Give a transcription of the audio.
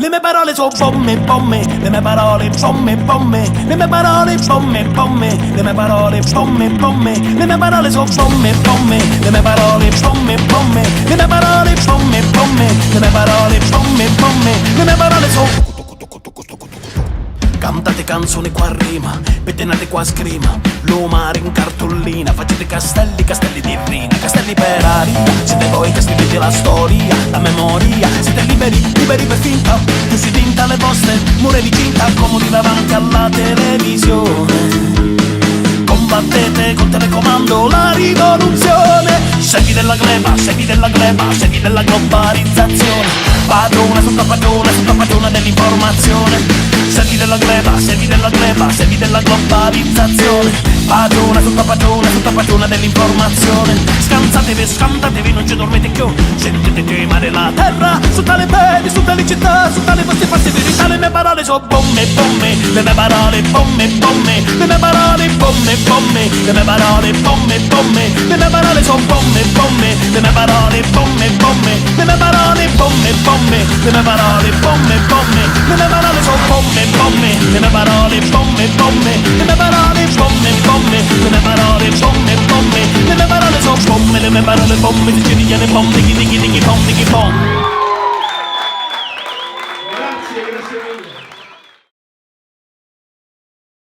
Le mie parole sono bombe, bombe, le mie parole bombe, bombe, le mie parole bombe, bombe, le mie parole bombe, bombe, le mie parole sono bombe, bombe, le mie parole bombe, bombe, le mie parole bombe, bombe, le mie parole bombe, bombe, le mie parole sono. Cantate canzoni qua a rima, pettenate qua a scrima, l'umare in cartolina, facete castelli, castelli di rina, castelli per aria, siete voi che scrivete la storia, la memoria, siete liberi, liberi per finta, più si tinta le vostre mura di cinta, comodi davanti alla televisione. Combattete col telecomando la rivoluzione, segui della gleba, segui della gleba, segui della globalizzazione, padrona sotto padrona dell'informazione. Segui della gleba, segui della gleba, segui della globalizzazione, padrona dell'informazione. Scantatevi, non ci dormite più, sentite tremare la terra su tale peli, su tale città, su tale vostre false verità. Le mie parole sono bombe, bombe, le mie parole bombe, bombe, le mie parole bombe, bombe, le mie parole bombe, bombe, le mie parole sono bombe, bombe, le mie parole bombe, bombe, le mie parole bombe, bombe, le mie parole bombe, bombe, le mie parole sono bombe, bombe, le mie parole bombe, bombe, le mie parole bombe, bombe, le mie parole bombe, bombe, le mie parole sono bombe, le mie parole bombe, siciliane bombe, chi bombe, chi bombe.